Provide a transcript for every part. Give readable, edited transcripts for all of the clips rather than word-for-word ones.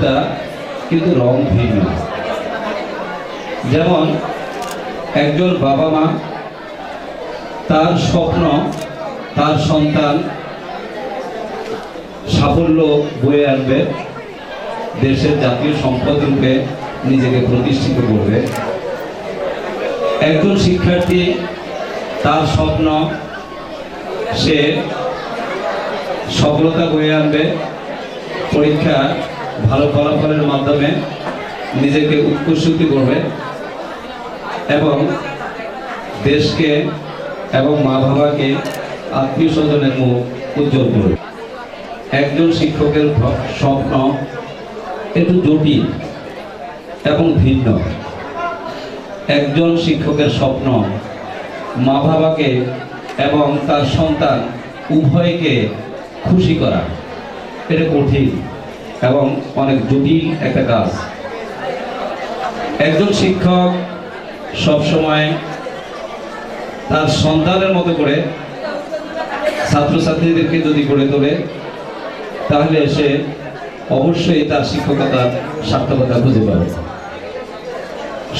একটা, কিন্তু রং ভিন্ন। যেমন একজন বাবা মা তার স্বপ্ন তার সন্তান সাফল্য বয়ে আনবে, দেশের জাতীয় সম্পদ রূপে নিজেকে প্রতিষ্ঠিত করবে। একজন শিক্ষার্থী তার স্বপ্ন সে সফলতা বয়ে আনবে, পরীক্ষা ভালো ফলাফলের মাধ্যমে নিজেকে উৎকর্ষিত করবে এবং দেশকে এবং মা বাবাকে আত্মীয় স্বজনের মুখ উজ্জ্বল করবে। একজন শিক্ষকের স্বপ্ন একটু জটিল এবং ভিন্ন। একজন শিক্ষকের স্বপ্ন মা বাবাকে এবং তার সন্তান উভয়কে খুশি করা, এটা কঠিন এবং অনেক জটিল একটা কাজ। একজন শিক্ষক সবসময় তার সন্তানের মতো করে ছাত্রছাত্রীদেরকে যদি গড়ে তোলে, তাহলে সে অবশ্যই তার শিক্ষকতার সার্থকতা খুঁজে পাবে।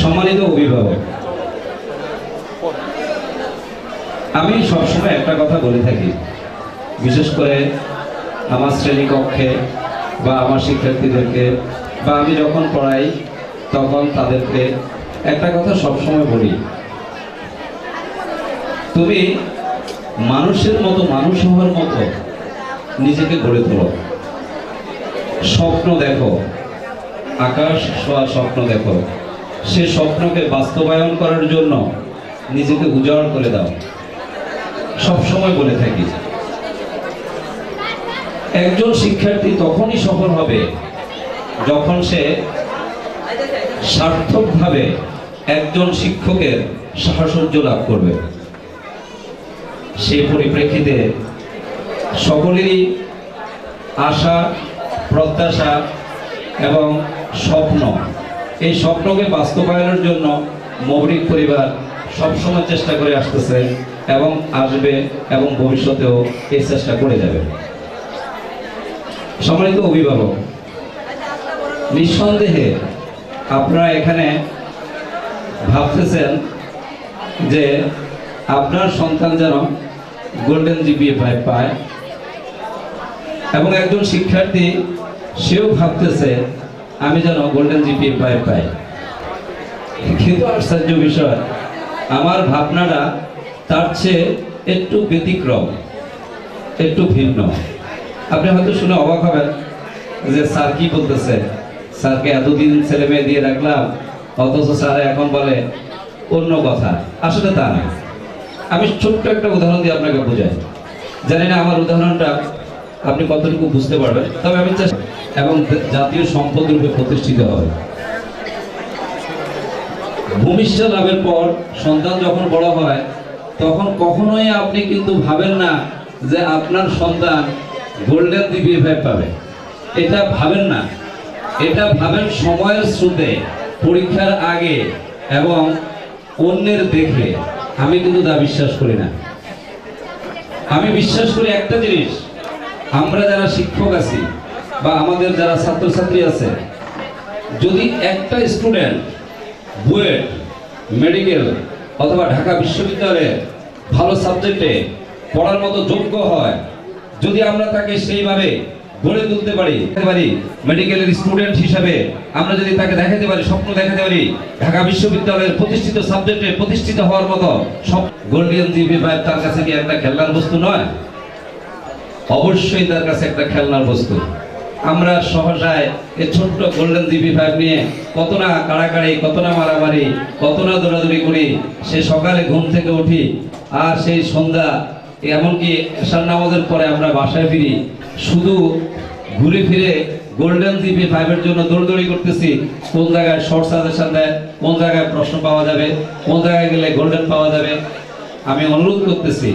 সম্মানিত অভিভাবক, আমি সবসময় একটা কথা বলে থাকি, বিশেষ করে আমার শ্রেণীকক্ষে বা আমার শিক্ষার্থীদেরকে বা আমি যখন পড়াই তখন তাদেরকে একটা কথা সবসময় বলি, তুমি মানুষের মতো, মানুষ হওয়ার মতো নিজেকে গড়ে তোলো। স্বপ্ন দেখো, আকাশ ছোঁয়া স্বপ্ন দেখো, সে স্বপ্নকে বাস্তবায়ন করার জন্য নিজেকে উজাড় করে দাও। সবসময় বলে থাকি, একজন শিক্ষার্থী তখনই সফল হবে যখন সে সার্থকভাবে একজন শিক্ষকের সাহচর্য লাভ করবে। সেই পরিপ্রেক্ষিতে সকলেরই আশা, প্রত্যাশা এবং স্বপ্ন, এই স্বপ্নকে বাস্তবায়নের জন্য মৌলিক পরিবার সবসময় চেষ্টা করে আসতেছে এবং আসবে এবং ভবিষ্যতেও এই চেষ্টা করে যাবে। সম্মানিত অভিভাবক, নিঃসন্দেহে আপনারা এখানে ভাবতেছেন যে আপনার সন্তান যেন গোল্ডেন জিপিএ পায় এবং একজন শিক্ষার্থী সেও ভাবতেছে আমি যেন গোল্ডেন জিপিএ পাই। কিন্তু আশ্চর্য বিষয়, আমার ভাবনাটা তার চেয়ে একটু ব্যতিক্রম, একটু ভিন্ন। আপনি হয়তো শুনে অবাক হবেন যে স্যার কি বলতেছে, স্যারকে এতদিন ছেলে মেয়ে দিয়ে রাখলাম অথচ স্যার এখন বলে অন্য কথা। আসলে তা না। আমি ছোট্ট একটা উদাহরণ দিয়ে আপনাকে বোঝাই, জানি না আমার উদাহরণটা আপনি কতটুকু বুঝতে পারবেন, তবে আমি চেষ্টা এবং জাতীয় সম্পদ রূপে প্রতিষ্ঠিত হবে। ভূমিষ্ঠ লাভের পর সন্তান যখন বড় হয় তখন কখনোই আপনি কিন্তু ভাবেন না যে আপনার সন্তান গোল্ডেন জিপিএ পাবে, এটা ভাবেন না। এটা ভাবেন সময়ের স্রোতে, পরীক্ষার আগে এবং অন্যের দেখে। আমি কিন্তু তা বিশ্বাস করি না। আমি বিশ্বাস করি একটা জিনিস, আমরা যারা শিক্ষক আছি বা আমাদের যারা ছাত্রছাত্রী আছে, যদি একটা স্টুডেন্ট বুয়েট, মেডিকেল অথবা ঢাকা বিশ্ববিদ্যালয়ে ভালো সাবজেক্টে পড়ার মতো যোগ্য হয়, যদি আমরা তাকে সেইভাবে গড়ে তুলতে পারি, মেডিকেলের স্টুডেন্ট হিসাবে আমরা যদি তাকে দেখাতে পারি, স্বপ্ন দেখাতে পারি ঢাকা বিশ্ববিদ্যালয়ের প্রতিষ্ঠিত সাবজেক্টে প্রতিষ্ঠিত হওয়ার মতো, সব গোল্ডেন জিপিএ তার কাছে কি একটা খেলনার বস্তু নয়? অবশ্যই তার কাছে একটা খেলনার বস্তু। আমরা সহসায় এই ছোট্ট গোল্ডেন জিপিএ নিয়ে কত না কাড়াকাড়ি, কত না মারামারি, কত না দৌড়াদৌড়ি করি। সে সকালে ঘুম থেকে উঠি আর সেই সন্ধ্যা, এমনকি এশার নামাজের পরে আমরা বাসায় ফিরি, শুধু ঘুরে ফিরে গোল্ডেন জিপিএ এর জন্য দৌড়দৌড়ি করতেছি। কোন জায়গায় শর্ট সাজেশন দেয়, কোন জায়গায় প্রশ্ন পাওয়া যাবে, কোন জায়গায় গেলে গোল্ডেন পাওয়া যাবে। আমি অনুরোধ করতেছি,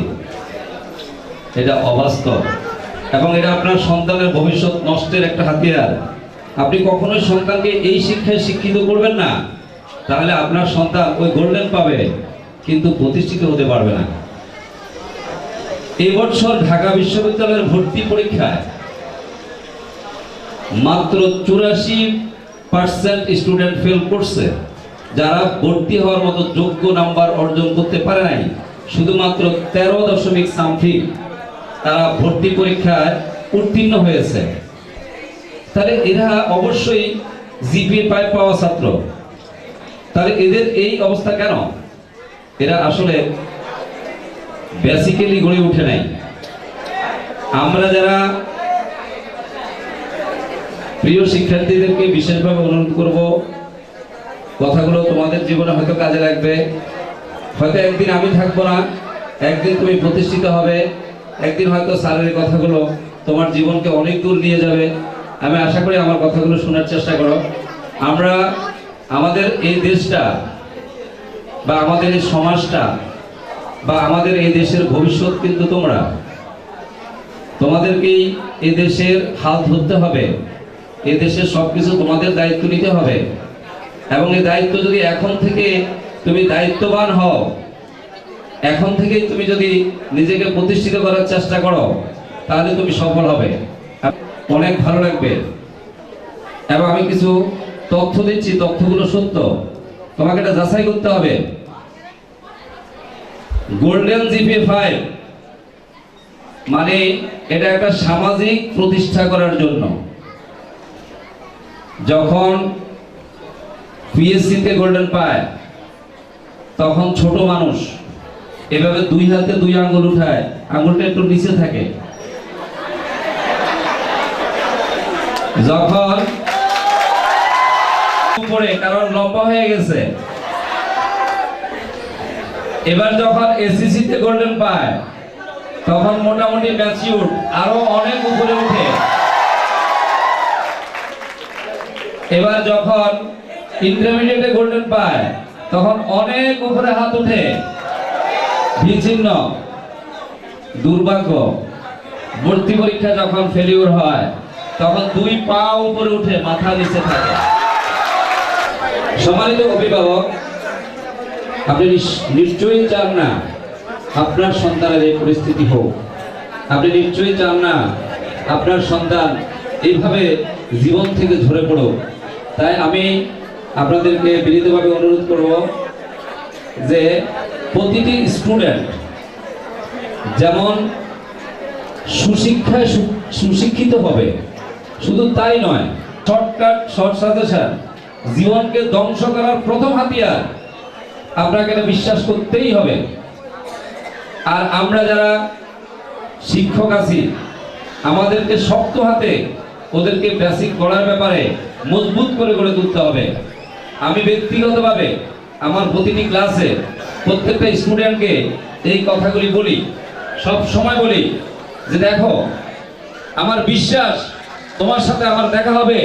এটা অবাস্তব এবং এটা আপনার সন্তানের ভবিষ্যৎ নষ্টের একটা হাতিয়ার। আপনি কখনোই সন্তানকে এই শিক্ষায় শিক্ষিত করবেন না, তাহলে আপনার সন্তান ওই গোল্ডেন পাবে কিন্তু প্রতিষ্ঠিত হতে পারবে না। এই বছর ঢাকা বিশ্ববিদ্যালয়ের ভর্তি পরীক্ষায় মাত্র 84% স্টুডেন্ট ফেল করছে, যারা ভর্তি হওয়ার মতো যোগ্য নাম্বার অর্জন করতে পারে নাই। শুধুমাত্র 13.something তারা ভর্তি পরীক্ষায় উত্তীর্ণ হয়েছে। তাহলে এরা অবশ্যই জিপিএ 5 পাওয়া ছাত্র। তাহলে এদের এই অবস্থা কেন? এরা আসলে বেসিক্যালি গড়ে উঠে নাই। আমরা যারা প্রিয় শিক্ষার্থীদেরকে বিশেষভাবে অনুরোধ করব, কথাগুলো তোমাদের জীবনে হয়তো কাজে লাগবে। হয়তো একদিন আমি থাকবো না, একদিন তুমি প্রতিষ্ঠিত হবে, একদিন হয়তো স্যারের কথাগুলো তোমার জীবনকে অনেক দূর নিয়ে যাবে। আমি আশা করি আমার কথাগুলো শোনার চেষ্টা করো। আমরা আমাদের এই দেশটা বা আমাদের এই সমাজটা বা আমাদের এই দেশের ভবিষ্যৎ কিন্তু তোমরা, তোমাদেরকেই এই দেশের হাল ধরতে হবে। এই দেশের সবকিছু তোমাদের দায়িত্ব নিতে হবে, এবং এই দায়িত্ব যদি এখন থেকে তুমি দায়িত্ববান হও, এখন থেকেই তুমি যদি নিজেকে প্রতিষ্ঠিত করার চেষ্টা করো, তাহলে তুমি সফল হবে, অনেক ভালো লাগবে। এবং আমি কিছু তথ্য দিচ্ছি, তথ্যগুলো সত্য, তোমাকে এটা যাচাই করতে হবে। গোল্ডেন জিপিএ 5 মানে এটা একটা সামাজিক প্রতিষ্ঠা করার জন্য। যখন পিএসসি তে গোল্ডেন পায়, তখন ছোট মানুষ এভাবে 2 হাতে 2 আঙ্গুল উঠায়, আঙ্গুলটা একটু নিচে থাকে। যখন উপরে, কারণ লম্বা হয়ে গেছে। এবার যখন এসএসসি তে গোল্ডেন পায়, তখন মোটামুটি ম্যাচিউর, আরো অনেক উপরে উঠে। এবার যখন ইন্টারমিডিয়েটে গোল্ডেন পায়, তখন অনেক উপরে হাত উঠে। বিচ্ছিন্ন দুর্ভাগ্য, ভর্তি পরীক্ষা যখন ফেলিউর হয়, তখন 2 পা উপরে উঠে মাথা নিচে থাকে। সম্মানিত অভিভাবক, আপনি নিশ্চয়ই চান না আপনার সন্তানের এই পরিস্থিতি হোক। আপনি নিশ্চয়ই চান না আপনার সন্তান এইভাবে জীবন থেকে ঝরে পড়ুক। তাই আমি আপনাদেরকে বিনীতভাবে অনুরোধ করব যে প্রতিটি স্টুডেন্ট যেমন সুশিক্ষায় সুশিক্ষিত হবে, শুধু তাই নয়, শর্টকাট শর্ট সাজেশন জীবনকে ধ্বংস করার প্রথম হাতিয়ার। আপনাকে এটা বিশ্বাস করতেই হবে। আর আমরা যারা শিক্ষক আছি, আমাদেরকে শক্ত হাতে ওদেরকে বেসিক গড়ার ব্যাপারে মজবুত করে গড়ে তুলতে হবে। আমি ব্যক্তিগতভাবে আমার প্রতিটি ক্লাসে প্রত্যেকটা স্টুডেন্টকে এই কথাগুলি বলি, সব সময় বলি যে দেখো, আমার বিশ্বাস তোমার সাথে আমার দেখা হবে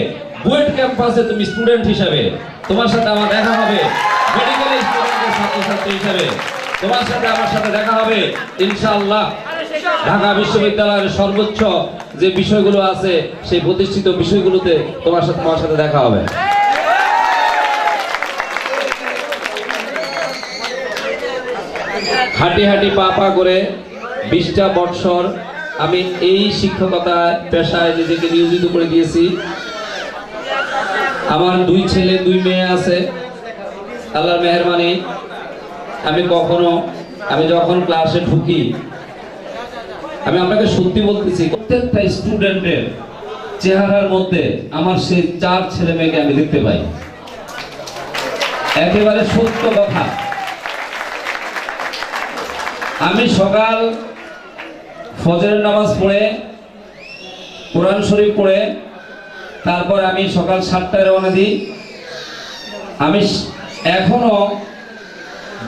বুয়েট ক্যাম্পাসে, তুমি স্টুডেন্ট হিসাবে তোমার সাথে আমার দেখা হবে মেডিকেল স্টুডেন্টের ছাত্রছাত্রী হিসাবে, তোমার সাথে আমার সাথে দেখা হবে ইনশাআল্লাহ ঢাকা বিশ্ববিদ্যালয়ের সর্বোচ্চ যে বিষয়গুলো আছে সেই প্রতিষ্ঠিত বিষয়গুলোতে তোমার সাথে দেখা হবে। হাঁটি হাঁটি পা পা করে 20টা বৎসর আমি এই শিক্ষকতা পেশায় নিজেকে নিয়োজিত করে দিয়েছি। আমার 2 ছেলে 2 মেয়ে আছে, আল্লাহর মেহেরবানি। আমি যখন ক্লাসে ঢুকি, আমি আপনাকে সত্যি বলতেছি, প্রত্যেকটা স্টুডেন্টের চেহারার মধ্যে আমার সেই 4 ছেলে মেয়েকে আমি দেখতে পাই। একেবারে সত্য কথা। আমি সকাল ফজরের নামাজ পড়ে, কোরআন শরীফ পড়ে, তারপর আমি সকাল 7টায় রওনা দিই। আমি এখনো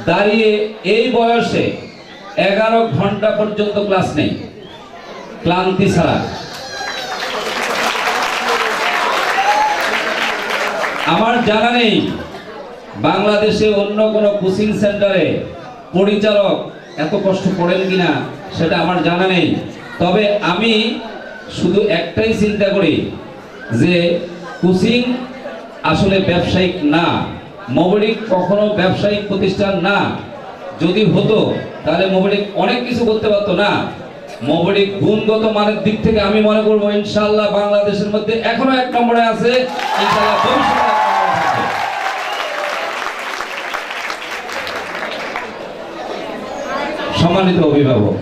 দাঁড়িয়ে এই বয়সে 11 ঘন্টা পর্যন্ত ক্লাস নেই, ক্লান্তি ছাড়া। আমার জানা নেই বাংলাদেশে অন্য কোনো কোচিং সেন্টারে পরিচালক এত কষ্ট করেন কিনা, সেটা আমার জানা নেই। তবে আমি শুধু একটাই চিন্তা করি যে কোচিং আসলে ব্যবসায়িক না, মোবাইলিক কখনো ব্যবসায়িক প্রতিষ্ঠান না। যদি হতো তাহলে মোবাইলিক অনেক কিছু করতে পারতো না। মৌলিক গুণগত মানের দিক থেকে আমি মনে করবো ইনশাআল্লাহ বাংলাদেশের মধ্যে এখনো 1 নম্বরে আছে, ইনশাআল্লাহ ভবিষ্যতে 1 নম্বরে থাকবে। সম্মানিত অভিভাবক,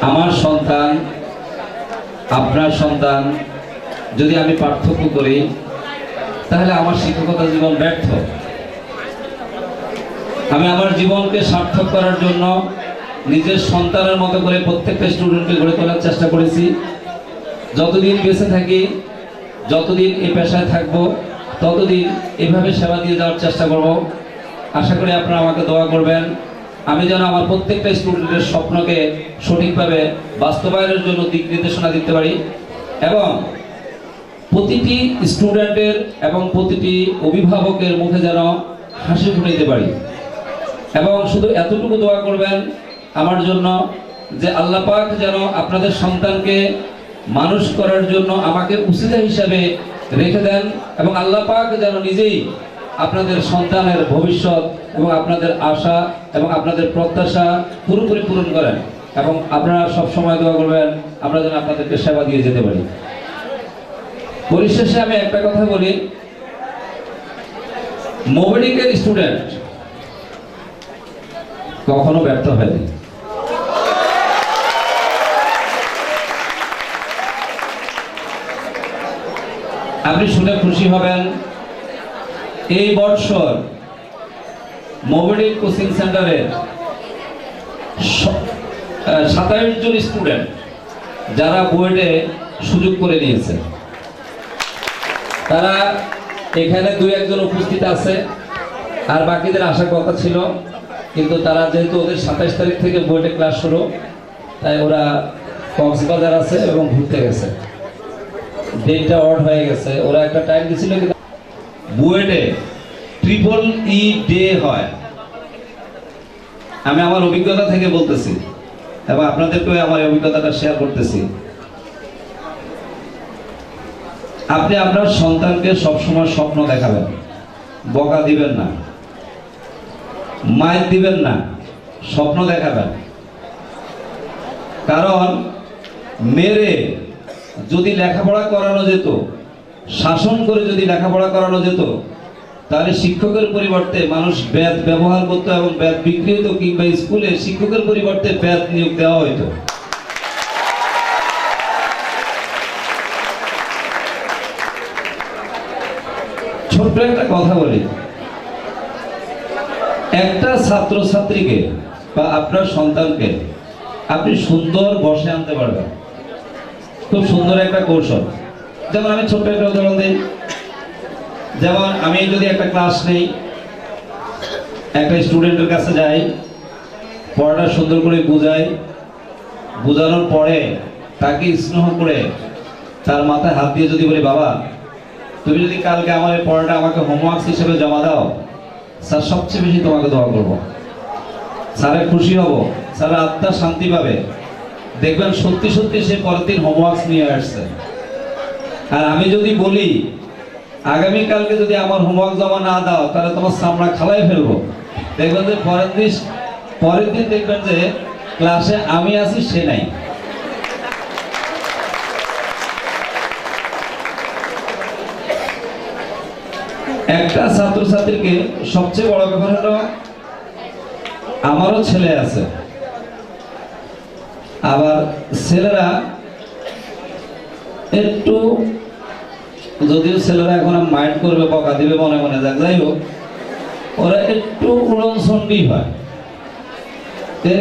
আমার সন্তান আপনার সন্তান যদি আমি পার্থক্য করি তাহলে আমার শিক্ষকতা জীবন ব্যর্থ। আমি আমার জীবনকে সার্থক করার জন্য নিজের সন্তানের মতো করে প্রত্যেকটা স্টুডেন্টকে গড়ে তোলার চেষ্টা করেছি। যতদিন বেঁচে থাকি, যতদিন এই পেশায় থাকবো, ততদিন এভাবে সেবা দিয়ে যাওয়ার চেষ্টা করব। আশা করি আপনারা আমাকে দোয়া করবেন, আমি যেন আমার প্রত্যেকটা স্টুডেন্টের স্বপ্নকে সঠিকভাবে বাস্তবায়নের জন্য দিক নির্দেশনা দিতে পারি এবং প্রতিটি স্টুডেন্টের এবং প্রতিটি অভিভাবকের মুখে যেন হাসি ফুটাইতে পারি। এবং শুধু এতটুকু দোয়া করবেন আমার জন্য যে আল্লাহ পাক যেন আপনাদের সন্তানকে মানুষ করার জন্য আমাকে উসিলা হিসাবে রেখে দেন এবং আল্লাহ পাক যেন নিজেই আপনাদের সন্তানের ভবিষ্যৎ এবং আপনাদের আশা এবং আপনাদের প্রত্যাশা পুরোপুরি পূরণ করেন এবং আপনারা সব সময় দোয়া করবেন আমরা যেন আপনাদেরকে সেবা দিয়ে যেতে পারি। পরিশেষে আমি একটা কথা বলি, মোবাইলের স্টুডেন্ট কখনো ব্যর্থ হয়নি। আপনি শুনে খুশি হবেন, এই বছর মোবাইল কোচিং সেন্টারের 27 জন স্টুডেন্ট যারা বুয়েটে সুযোগ করে নিয়েছে, তারা এখানে 2-1 জন উপস্থিত আছে, আর বাকিদের আসার কথা ছিল, কিন্তু তারা যেহেতু ওদের 27 তারিখ থেকে বুয়েটে ক্লাস শুরু, তাই ওরা কক্সবাজার আছে এবং ঘুরতে গেছে, ডেটটা অড হয়ে গেছে। ওরা একটা টাইম দিছিল বুয়েটে EEE ডে হয়। আমি আমার অভিজ্ঞতা থেকে বলতেছি এবং আপনাদেরকেও আমার অভিজ্ঞতাটা শেয়ার করতেছি। আপনি আপনার সন্তানকে সবসময় স্বপ্ন দেখাবেন, বকা দিবেন না, মাইর দিবেন না, স্বপ্ন দেখাবেন। কারণ মেরে যদি লেখাপড়া করানো যেত, শাসন করে যদি লেখাপড়া করানো যেত, তাহলে শিক্ষকের পরিবর্তে মানুষ ব্যাত ব্যবহার করত এবং ব্যাত বিক্রি হতো, কিংবা স্কুলে শিক্ষকের পরিবর্তে ব্যাত নিয়োগ দেওয়া হইতো। ছোট্ট একটা কথা বলি, একটা ছাত্রছাত্রীকে বা আপনার সন্তানকে আপনি সুন্দর বসে আনতে পারবেন, খুব সুন্দর একটা কৌশল। যেমন আমি ছোট্ট একটা উদাহরণ দিই, যেমন আমি যদি একটা ক্লাস নেই, একটা স্টুডেন্টের কাছে যাই, পড়াটা সুন্দর করে বুঝাই, বোঝানোর পরে তাকে স্নেহ করে তার মাথায় হাত দিয়ে যদি বলি, বাবা তুমি যদি কালকে আমার এই পড়াটা আমাকে হোমওয়ার্ক হিসেবে জমা দাও, স্যার সবচেয়ে বেশি তোমাকে দোয়া করবো, স্যারের খুশি হব, স্যার আত্মা শান্তি পাবে, দেখবেন সত্যি সত্যি সে পরের দিন হোমওয়ার্ক নিয়ে আসছে। আর আমি যদি বলি আগামীকালকে যদি আমার হোমওয়ার্ক জমা না দাও তাহলে তোমার চামড়া খালাই ফেলবো, দেখবেন যে পরের দিন দেখবেন যে ক্লাসে আমি আছি, সে নাই। একটা ছাত্রছাত্রীকে সবচেয়ে বড় ব্যাপার হলো, আমারও ছেলে আছে, আবার ছেলেরা একটু, যদিও ছেলেরা এখন মাইন্ড করবে, বকা দিবে মনে মনে, যাক যাই হোক, ওরা একটু উলনসন্ডি হয়,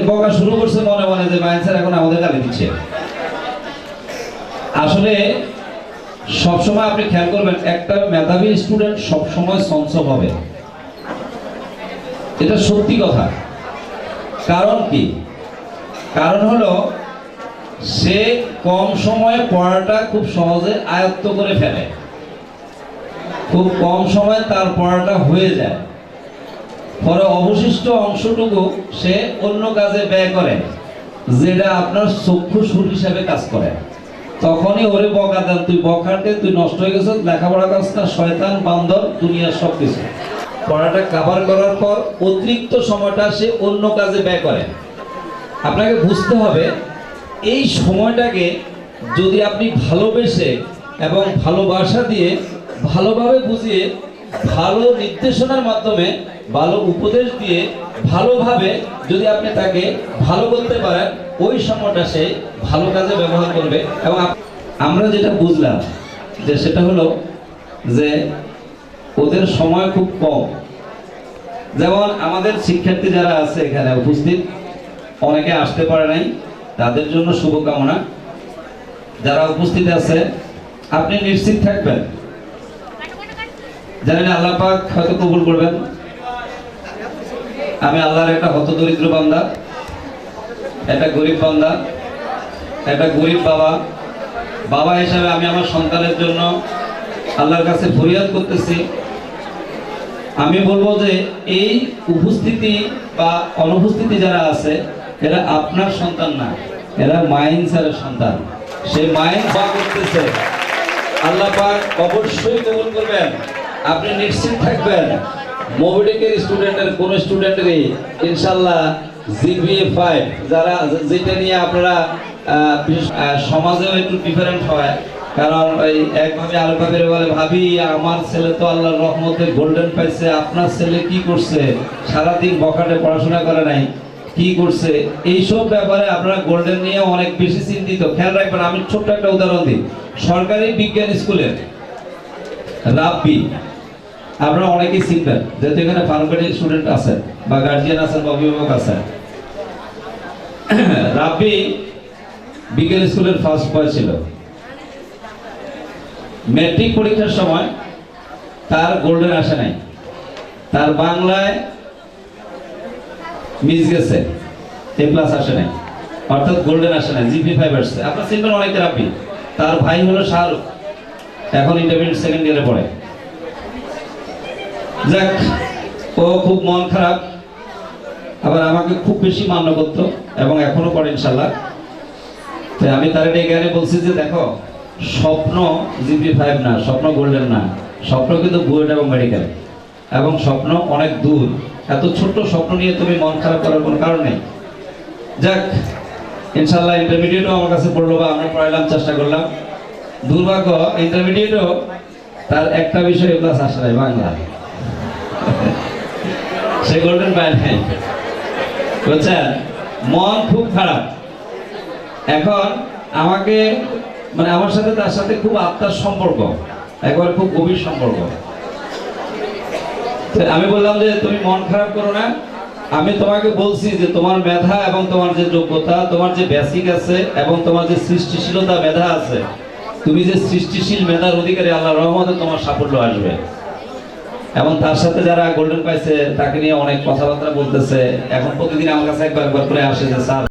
বকা শুরু করছে মনে মনে যে মাইন্ড স্যার এখন আমাদের গালি দিচ্ছে। আসলে সবসময় আপনি খেয়াল করবেন, একটা মেধাবী স্টুডেন্ট সবসময় চঞ্চল হবে, এটা সত্যি কথা। কারণ কি? কারণ হলো সে কম সময়ে পড়াটা খুব সহজে আয়ত্ত করে ফেলে, খুব কম সময়ে তার পড়াটা হয়ে যায়, পরে অবশিষ্ট অংশটুকু সে অন্য কাজে ব্যয় করে, যেটা আপনার চক্ষু সুর হিসাবে কাজ করে। তখনই ওরে বকা দেন, তুই বকাতে তুই নষ্ট হয়ে গেছ, লেখাপড়া কাজ না, শয়তান, বান্দর, দুনিয়ার সব কিছু। পড়াটা কভার করার পর অতিরিক্ত সময়টা সে অন্য কাজে ব্যয় করে। আপনাকে বুঝতে হবে এই সময়টাকে যদি আপনি ভালোবেসে এবং ভালোবাসা দিয়ে ভালোভাবে বুঝিয়ে ভালো নির্দেশনার মাধ্যমে ভালো উপদেশ দিয়ে ভালোভাবে যদি আপনি তাকে ভালো করতে পারেন, ওই সময়টা সে ভালো কাজে ব্যবহার করবে। এবং আমরা যেটা বুঝলাম যে সেটা হলো যে ওদের সময় খুব কম। যেমন আমাদের শিক্ষার্থী যারা আছে এখানে উপস্থিত, অনেকে আসতে পারে নাই, তাদের জন্য শুভকামনা। যারা উপস্থিত আছে আপনি নিশ্চিত থাকবেন, জানেন আল্লাহ পাক হয়তো কবুল করবেন। আমি আল্লাহর একটা হতদরিদ্র বান্দা, একটা গরিব বান্দা, একটা গরিব বাবা হিসাবে আমি আমার সন্তানের জন্য আল্লাহর কাছে ফরিয়াদ করতেছি। আমি বলবো যে এই উপস্থিতি বা অনুপস্থিতি যারা আছে এরা আপনার সন্তান না, এরা মাইন স্যারের সন্তান। সেই মাইন বা করতেছে, আল্লাহ পাক অবশ্যই কবুল করবেন। আপনি নিশ্চিত থাকবেন মোবিটেকের স্টুডেন্টের কোন স্টুডেন্টেরই ইনশাআল্লাহ জিপিএ 5, যারা যেটা নিয়ে আপনারা সমাজেও একটু ডিফারেন্ট হয়। কারণ ওই একভাবে আরেকভাবে বলে, ভাবি আমার ছেলে তো আল্লাহর রহমতে গোল্ডেন পাইছে, আপনার ছেলে কি করছে, সারাদিন বখাটে পড়াশোনা করে নাই, কি করছে, এইসব ব্যাপারে আপনারা গোল্ডেন নিয়ে অনেক বেশি চিন্তিত। খেয়াল রাখবেন, আমি ছোট্ট একটা উদাহরণ দিই। সরকারি বিজ্ঞান স্কুলের রাব্বি আপনারা অনেকেই চিনবেন, যেহেতু এখানে ফার্মেটি স্টুডেন্ট আছে বা গার্জিয়ান আছেন বা অভিভাবক আছেন। রাব্বি বিজ্ঞান স্কুলের ফার্স্ট বয় ছিল। ম্যাট্রিক পরীক্ষার সময় তার গোল্ডেন আসে নাই, তার বাংলায় মিস গেছে, এ প্লাস আসে নাই, অর্থাৎ গোল্ডেন আসে নাই, জিপি 5 আসছে। আপনারা চিনবেন অনেকে রাব্বি। তার ভাই হলো শাহরুখ, এখন ইন্টারমিডিয়েট সেকেন্ড ইয়ারে পড়ে। যাক, ও খুব মন খারাপ, আবার আমাকে খুব বেশি মান্য করতো এবং এখনো করে ইনশাল্লাহ। তাই আমি তার এখানে বলছি যে দেখো, স্বপ্ন জিপি 5 না, স্বপ্ন গোল্ডেন না, স্বপ্ন কিন্তু বুয়েট এবং মেডিকেল, এবং স্বপ্ন অনেক দূর। এত ছোট্ট স্বপ্ন নিয়ে তুমি মন খারাপ করার কোনো কারণ নেই। যাক, ইনশাল্লাহ ইন্টারমিডিয়েটও আমার কাছে পড়লো বা আমরা পড়াইলাম, চেষ্টা করলাম। দুর্ভাগ্য, ইন্টারমিডিয়েটও তার একটা বিষয় ক্লাস আসে নাই, বাংলা। সে গোল্ডেন পায় নাই, বুঝছেন? মন খুব খারাপ। এখন আমাকে মানে আমার সাথে তার সাথে খুব আত্মার সম্পর্ক, একবার খুব গভীর সম্পর্ক। আমি বললাম যে তুমি মন খারাপ করো না, আমি তোমাকে বলছি যে তোমার মেধা এবং তোমার যে যোগ্যতা, তোমার যে বেসিক আছে এবং তোমার যে সৃষ্টিশীলতা মেধা আছে, তুমি যে সৃষ্টিশীল মেধার অধিকারী, আল্লাহর রহমতে তোমার সাফল্য আসবে। এবং তার সাথে যারা গোল্ডেন পাইছে তাকে নিয়ে অনেক কথাবার্তা বলতেছে। এখন প্রতিদিন আমার কাছে একবার করে আসে যে স্যার